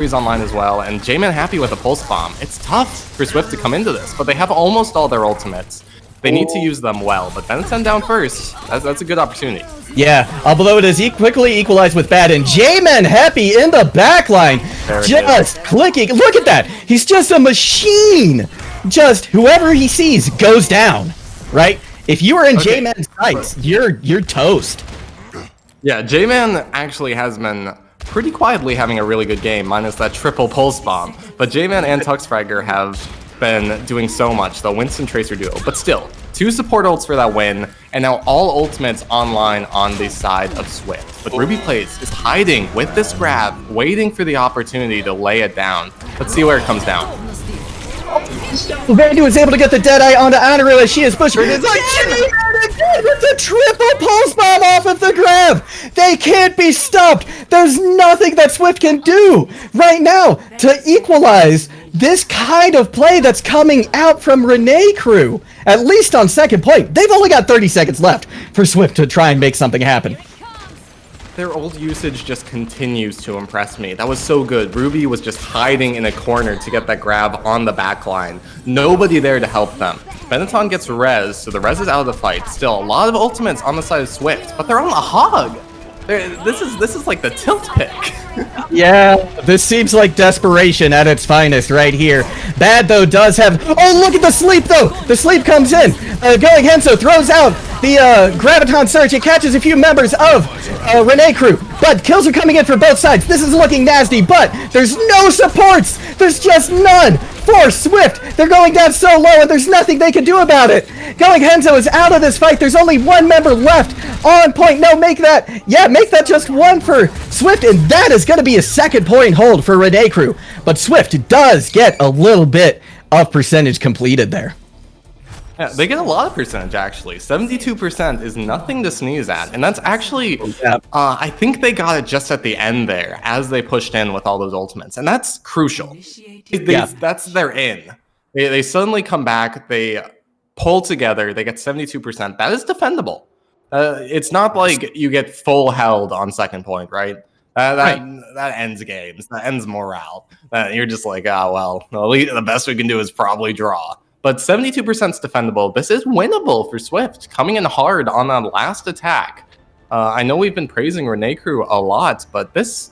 He's online as well, and J-Man happy with a pulse bomb. It's tough for Svift to come into this, but they have almost all their ultimates. They need to use them well, but Benetton down first. That's a good opportunity. Yeah, although it is quickly equalized with Bad, and J-Man happy in the backline, just clicking. Look at that. He's just a machine. Just whoever he sees goes down, right? If you are in J-Man's sights, you're toast. Yeah, J-Man actually has been pretty quietly having a really good game, minus that triple pulse bomb. But J-Man and Tuxfragger have been doing so much, the Winston Tracer duo. But still, 2 support ults for that win, and now all ultimates online on the side of Svift. But Ruby Plays is hiding with this grab, waiting for the opportunity to lay it down. Let's see where it comes down. Vandu is able to get the Deadeye onto Anaru as she is pushing. It's like with the triple pulse bomb off of the grab. They can't be stopped. There's nothing that Svift can do right now to equalize this kind of play that's coming out from Renai crew. At least on second point. They've only got 30 seconds left for Svift to try and make something happen. Their ult usage just continues to impress me. That was so good. Ruby was just hiding in a corner to get that grab on the backline. Nobody there to help them. Benetton gets res, so the res is out of the fight. Still, a lot of ultimates on the side of Svift, but they're on the hog. This is like the tilt pick. Yeah, this seems like desperation at its finest right here. Bad, though, does have... Oh, look at the sleep, though! The sleep comes in. Going Henso throws out the Graviton Surge. It catches a few members of Renai crew, but kills are coming in for both sides. This is looking nasty, but there's no supports. There's just none for Svift. They're going down so low, and there's nothing they can do about it. Going Henso is out of this fight. There's only 1 member left on point. No, make that just 1 for Svift, and that is going to be a second point hold for Renai crew. But Svift does get a little bit of percentage completed there. Yeah, they get a lot of percentage, actually. 72% is nothing to sneeze at. And that's actually, I think they got it just at the end there, as they pushed in with all those ultimates. And that's crucial. That's their in. They suddenly come back, they pull together, they get 72%. That is defendable. It's not like you get full held on second point, right? That ends games. That ends morale. You're just like, well, the best we can do is probably draw. But 72% is defendable. This is winnable for Svift, coming in hard on that last attack. I know we've been praising Renai crew a lot, but this is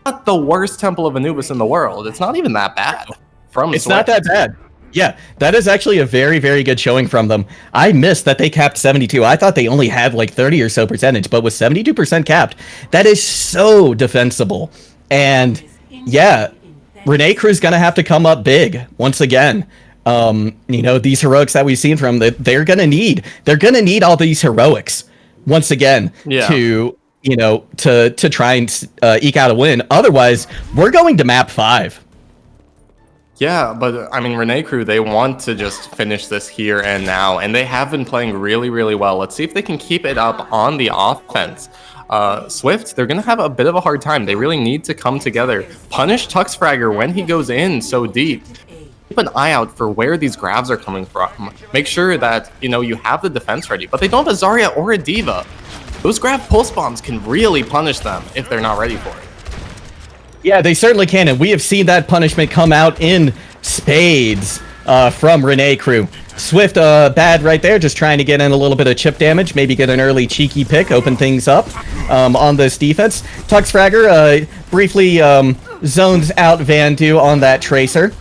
not the worst Temple of Anubis in the world. It's not even that bad from Svift. It's not that bad. Yeah, that is actually a very, very good showing from them. I missed that they capped 72. I thought they only had like 30 or so percentage, but with 72% capped, that is so defensible. And yeah, Renai crew's gonna have to come up big once again. These heroics that we've seen from them, they're gonna need all these heroics once again to try and eke out a win. Otherwise, we're going to map 5. Yeah, but I mean, Renai crew, they want to just finish this here and now, and they have been playing really, really well. Let's see if they can keep it up on the offense. Svift, they're going to have a bit of a hard time. They really need to come together, punish Tuxfragger when he goes in so deep. Keep an eye out for where these grabs are coming from. Make sure that, you have the defense ready, but they don't have a Zarya or a Diva. Those grab pulse bombs can really punish them if they're not ready for it. Yeah, they certainly can, and we have seen that punishment come out in spades from Renai crew. Svift, bad right there, just trying to get in a little bit of chip damage, maybe get an early cheeky pick, open things up on this defense. Tuxfragger briefly zones out Vandu on that Tracer.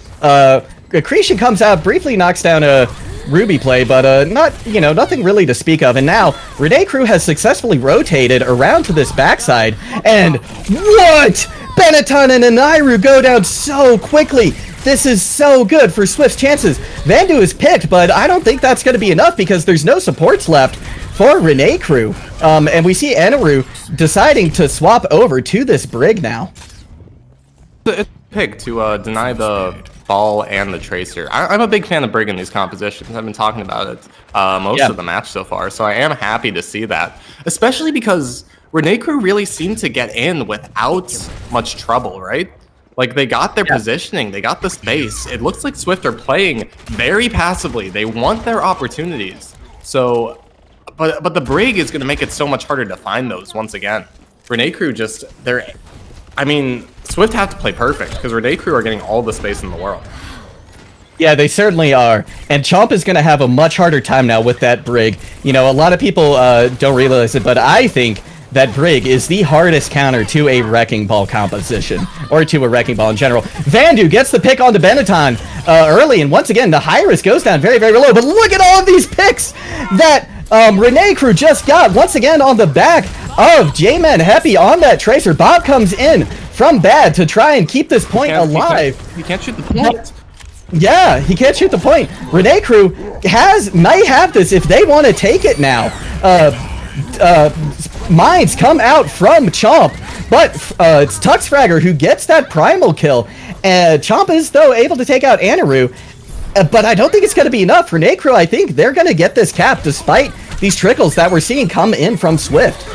Accretion comes out, briefly knocks down a Ruby play, but nothing really to speak of. And now Renai crew has successfully rotated around to this backside, and what? Benetton and Anairu go down so quickly. This is so good for Swift's chances. Vandu is picked, but I don't think that's going to be enough because there's no supports left for Renai crew. And we see Anaru deciding to swap over to this Brig now. It's a pick to deny the ball and the Tracer. I'm a big fan of Brig in these compositions. I've been talking about it most of the match so far, so I am happy to see that. Especially because Renai crew really seemed to get in without much trouble, right? Like, they got their positioning, they got the space. It looks like Svift are playing very passively. They want their opportunities. So, but the Brig is going to make it so much harder to find those once again. Renai crew just, Swift have to play perfect because Renai Crew are getting all the space in the world. Yeah, they certainly are. And Chomp is going to have a much harder time now with that Brig. You know, a lot of people don't realize it, but I think that Brig is the hardest counter to a Wrecking Ball composition, or to a Wrecking Ball in general. Vandu gets the pick onto Benetton early, and once again, the high risk goes down very, very low. But look at all of these picks that Renai Crew just got, once again on the back of J-Man Happy on that Tracer. Bob comes in from bad to try and keep this point alive. He can't shoot the point. Yeah, he can't shoot the point. Renai Crew might have this if they want to take it now. Mines come out from Chomp, but it's Tuxfragger who gets that primal kill. And Chomp is, though, able to take out Anaru. But I don't think it's going to be enough. Renai Crew, I think they're going to get this cap despite these trickles that we're seeing come in from Swift.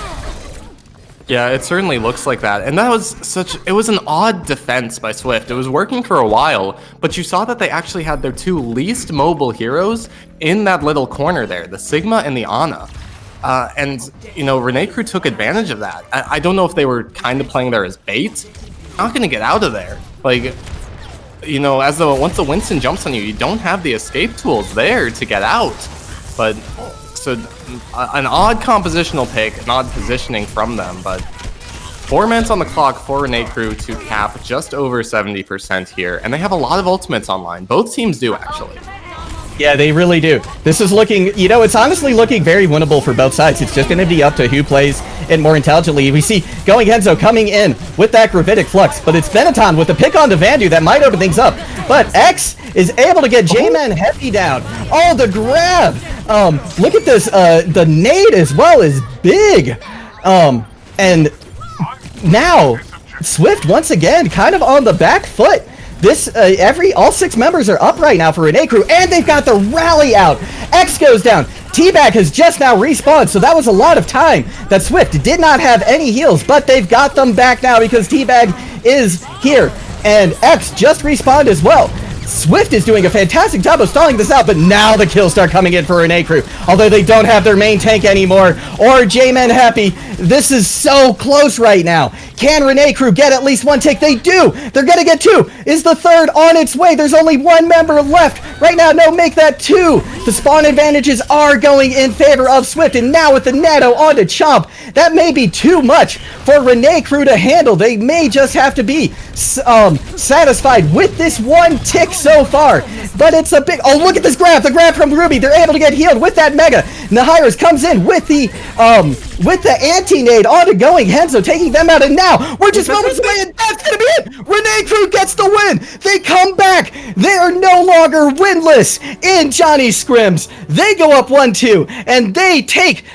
Yeah, it certainly looks like that. And that was it was an odd defense by Swift. It was working for a while, but you saw that they actually had their two least mobile heroes in that little corner there, the Sigma and the Ana. And, you know, Renai Crew took advantage of that. I don't know if they were kind of playing there as bait. Not going to get out of there. Like, you know, once the Winston jumps on you, you don't have the escape tools there to get out. But, so, an odd compositional pick, an odd positioning from them, but 4 minutes on the clock for Renai Crew to cap just over 70% here, and they have a lot of ultimates online. Both teams do, actually. Yeah, they really do. This is looking, you know, it's honestly looking very winnable for both sides. It's just going to be up to who plays it more intelligently. We see Going Henzo coming in with that Gravitic Flux, but it's Benetton with the pick on to Vandu that might open things up. But X is able to get J-Man Heavy down. Oh, the grab! Look at this, the nade as well is big. And now, Swift once again kind of on the back foot. This, all 6 members are up right now for Renai Crew, and they've got the rally out. X goes down. T-Bag has just now respawned, so that was a lot of time that Swift did not have any heals, but they've got them back now because T-Bag is here. And X just respawned as well. Swift is doing a fantastic job of stalling this out, but now the kills start coming in for Renai Crew. Although they don't have their main tank anymore, or J-Man Happy, this is so close right now. Can Renai Crew get at least one tick? They do! They're gonna get 2! Is the 3rd on its way? There's only 1 member left right now. No, make that 2! The spawn advantages are going in favor of Swift, and now with the Nano onto Chomp, that may be too much for Renai Crew to handle. They may just have to be satisfied with this 1 tick so far, but it's a big, oh, look at this grab, the grab from Ruby. They're able to get healed with that Mega. Nahirus comes in with the anti-nade onto Going Henzo, taking them out, and now we're just moments away, and that's gonna be it. Renai Crew gets the win. They come back. They are no longer winless in Johnny's Scrims. They go up 1-2, and they take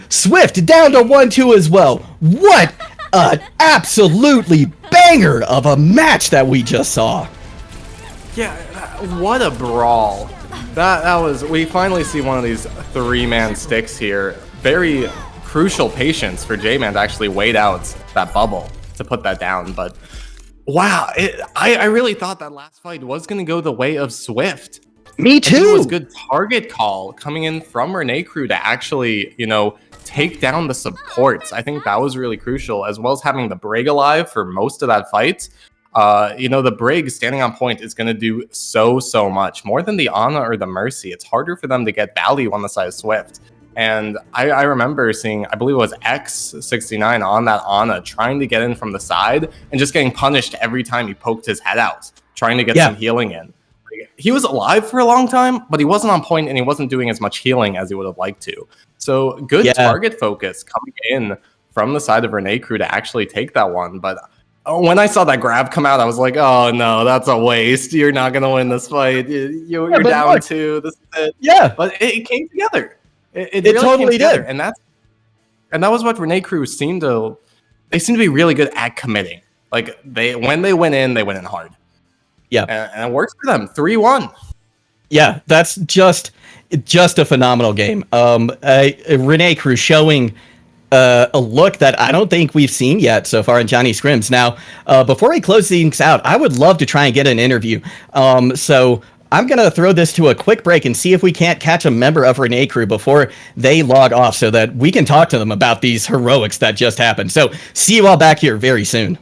Swift down to 1-2 as well. What an absolutely banger of a match that we just saw. Yeah, what a brawl. That was, we finally see one of these 3-man sticks here. Very crucial patience for J-Man to actually wait out that bubble to put that down. But wow, I really thought that last fight was going to go the way of Swift. Me too. It was good target call coming in from Renai Crew to actually, you know, take down the supports. I think that was really crucial, as well as having the Brig alive for most of that fight. You know, the Brig standing on point is going to do so much more than the Ana or the Mercy. It's harder for them to get value on the side of Swift. And I remember seeing, I believe it was X69 on that Ana trying to get in from the side and just getting punished every time he poked his head out, trying to get some healing in. He was alive for a long time, but he wasn't on point and he wasn't doing as much healing as he would have liked to. So good target focus coming in from the side of Renai Crew to actually take that one. But when I saw that grab come out, I was like, oh no, that's a waste. You're not going to win this fight. You're down 2. This is it. Yeah. But it came together. It really totally did. did. And that was what Renai Crew seemed to be really good at committing. Like when they went in hard. Yeah. And it works for them. 3-1. Yeah, that's just a phenomenal game. Renai Crew showing a look that I don't think we've seen yet so far in Johnny Scrims. Now, before we close things out, I would love to try and get an interview. So I'm going to throw this to a quick break and see if we can't catch a member of Renai Crew before they log off so that we can talk to them about these heroics that just happened. So see you all back here very soon.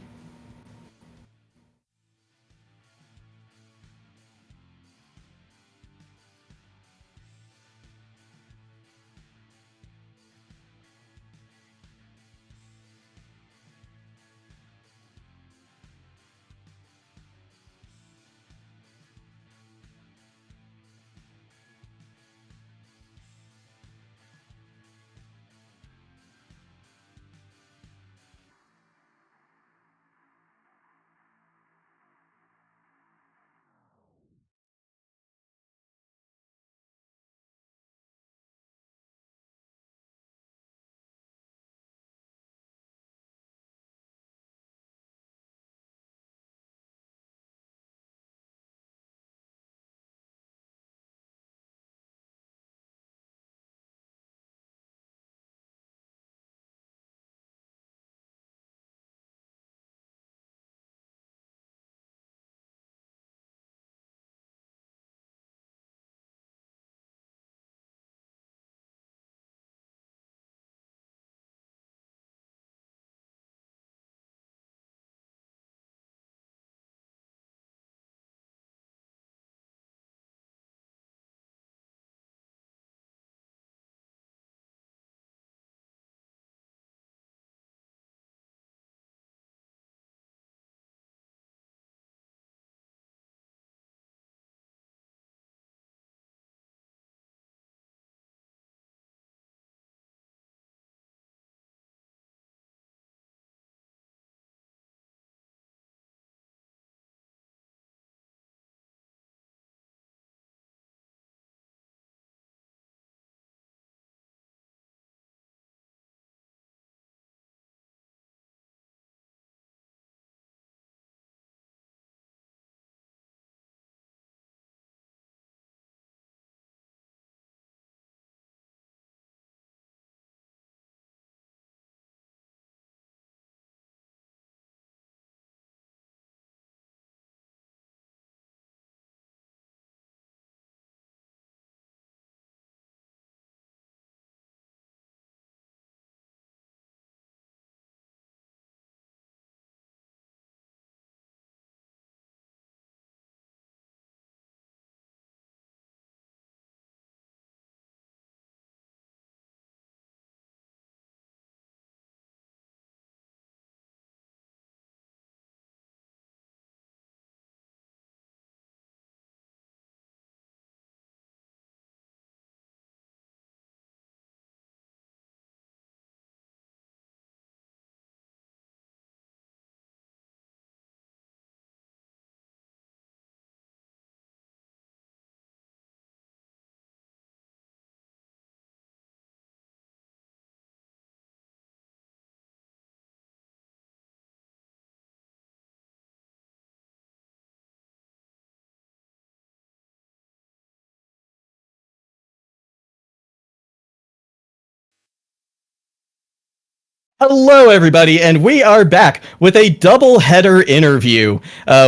Hello, everybody, and we are back with a double-header interview.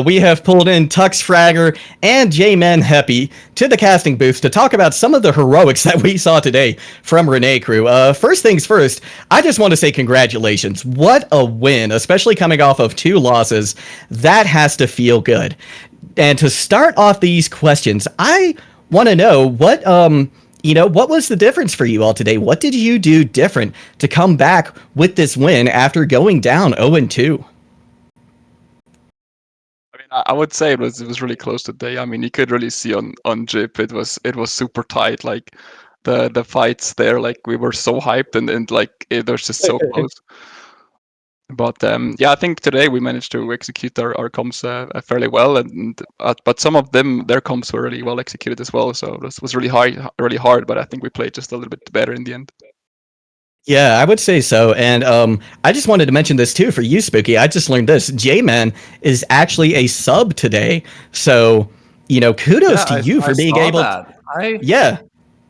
We have pulled in Tux Fragger and J-Man Heppy to the casting booth to talk about some of the heroics that we saw today from Renai Crew. First things first, I just want to say congratulations. What a win, especially coming off of 2 losses. That has to feel good. And to start off these questions, I want to know what was the difference for you all today? What did you do different to come back with this win after going down 0-2? I mean, I would say it was really close today. I mean, you could really see on Jip it was super tight. Like the fights there, like we were so hyped and like it was just so close. But yeah, I think today we managed to execute our comps fairly well, and but some of their comps were really well executed as well. So this was really hard. But I think we played just a little bit better in the end. Yeah, I would say so. And I just wanted to mention this too for you, Spooky. I just learned this. J-Man is actually a sub today. So, kudos to you for being able to. Yeah.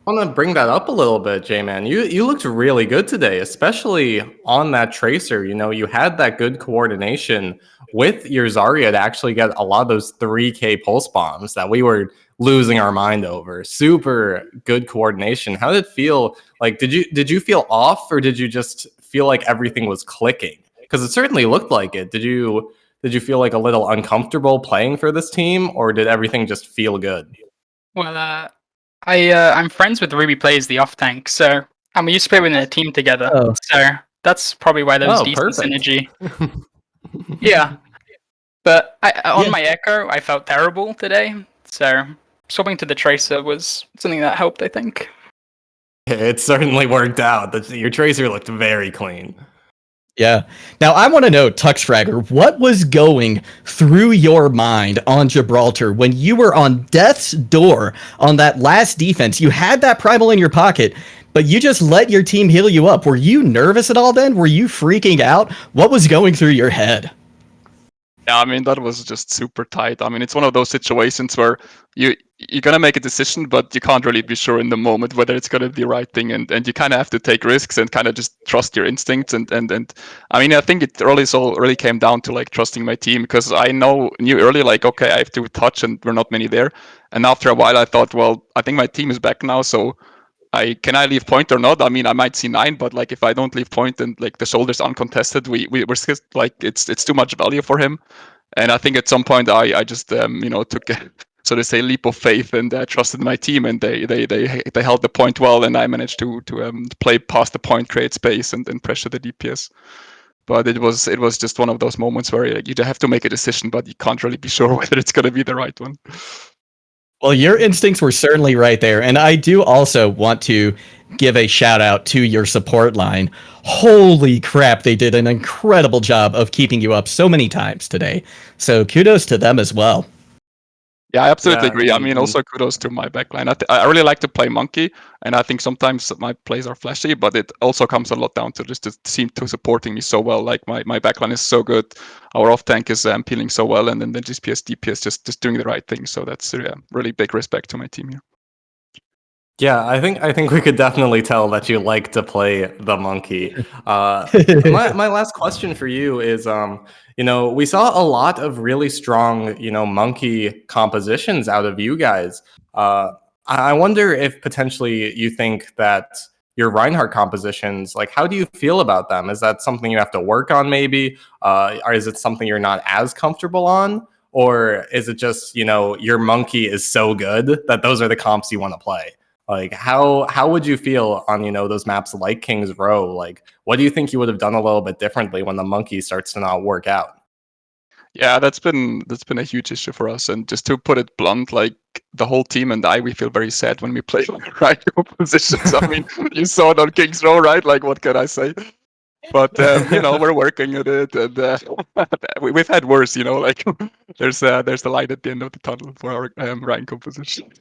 I want to bring that up a little bit, J-Man. You looked really good today, especially on that tracer. You had that good coordination with your Zarya to actually get a lot of those 3K pulse bombs that we were losing our mind over. Super good coordination. How did it feel? Like, did you feel off, or did you just feel like everything was clicking? Because it certainly looked like it. Did you feel like a little uncomfortable playing for this team, or did everything just feel good? Well, I'm friends with Ruby Plays, the off tank, so and we used to play within a team together. Oh. So that's probably why there was decent synergy. Yeah, but on my Echo, I felt terrible today. So swapping to the Tracer was something that helped, I think. It certainly worked out. Your Tracer looked very clean. Yeah. Now I want to know, Tux Fragger, what was going through your mind on Gibraltar when you were on death's door on that last defense? You had that primal in your pocket, but you just let your team heal you up. Were you nervous at all then? Were you freaking out? What was going through your head? Yeah, I mean, that was just super tight. I mean, it's one of those situations where you're gonna make a decision, but you can't really be sure in the moment whether it's gonna be the right thing, and you kind of have to take risks and kind of just trust your instincts. And I mean, I think it really came down to like trusting my team, because I knew early, like, okay, I have to touch, and we're not many there. And after a while, I thought, well, I think my team is back now, so can I leave point or not? I mean, I might see 9, but like if I don't leave point and like the shoulder's uncontested, we're still, like it's too much value for him. And I think at some point I just took a, so to say, leap of faith and trusted my team, and they held the point well, and I managed to play past the point, create space, and pressure the DPS. But it was just one of those moments where you have to make a decision, but you can't really be sure whether it's going to be the right one. Well, your instincts were certainly right there. And I do also want to give a shout out to your support line. Holy crap, they did an incredible job of keeping you up so many times today. So kudos to them as well. Yeah, I absolutely agree. I mean, also kudos to my backline. I really like to play Monkey, and I think sometimes my plays are flashy, but it also comes a lot down to just the team to supporting me so well. Like my backline is so good, our off tank is peeling so well, and then the GPS, DPS just doing the right thing. So that's really big respect to my team here. Yeah, I think we could definitely tell that you like to play the Monkey. My last question for you is, we saw a lot of really strong, Monkey compositions out of you guys. I wonder if potentially you think that your Reinhardt compositions, like, how do you feel about them? Is that something you have to work on, maybe? Or is it something you're not as comfortable on? Or is it just, your Monkey is so good that those are the comps you want to play? Like, how would you feel on, those maps like King's Row? Like, what do you think you would have done a little bit differently when the Monkey starts to not work out? Yeah, that's been a huge issue for us. And just to put it blunt, like the whole team and we feel very sad when we play right positions. I mean, you saw it on King's Row, right? Like, what can I say? But we're working at it, and we've had worse. Like there's the light at the end of the tunnel for our Ryan composition.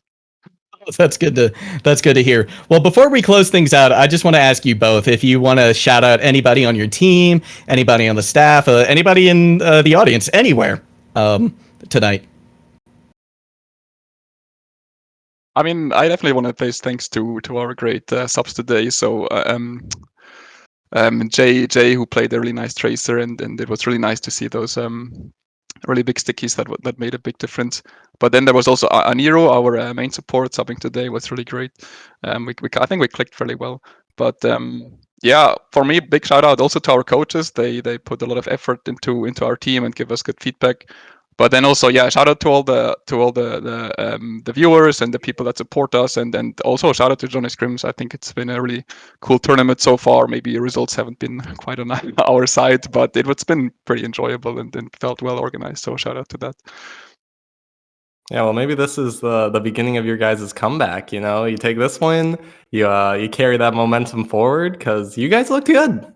That's good to hear. Well, before we close things out, I just want to ask you both if you want to shout out anybody on your team, anybody on the staff, anybody in the audience, anywhere tonight. I mean, I definitely want to say thanks to our great subs today. So Jay who played a really nice tracer, and it was really nice to see those really big stickies that made a big difference. But then there was also Aniro, our main support, subbing today was really great. I think we clicked fairly well. But yeah, for me, big shout out also to our coaches. They put a lot of effort into our team and give us good feedback. But then also, yeah, shout out to all the viewers and the people that support us, and also shout out to Johnny Scrims. I think it's been a really cool tournament so far. Maybe results haven't been quite on our side, but it's been pretty enjoyable and felt well organized. So shout out to that. Yeah, well, maybe this is the beginning of your guys' comeback. You know, you take this win, you carry that momentum forward because you guys look good.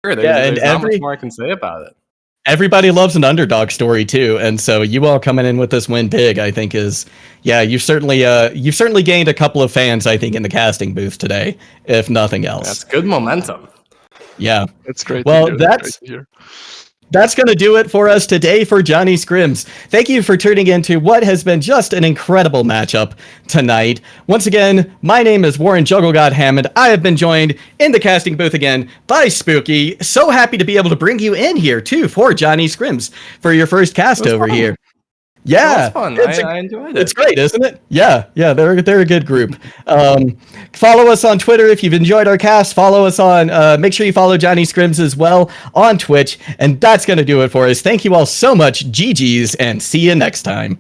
Sure, there's not much more I can say about it. Everybody loves an underdog story too, and so you all coming in with this win big, I think you've certainly gained a couple of fans, I think, in the casting booth today, if nothing else. That's good momentum. Yeah, it's great. Well, that's going to do it for us today for Johnny Scrims. Thank you for tuning in to what has been just an incredible matchup tonight. Once again, my name is Warren Jugglegod Hammond. I have been joined in the casting booth again by Spooky. So happy to be able to bring you in here, too, for Johnny Scrims for your first cast over here. Yeah, it's fun. I enjoyed it. It's great, isn't it? Yeah, they're a good group. Follow us on Twitter if you've enjoyed our cast. Follow us on. Make sure you follow Johnny Scrims as well on Twitch, and that's gonna do it for us. Thank you all so much, GGs, and see you next time.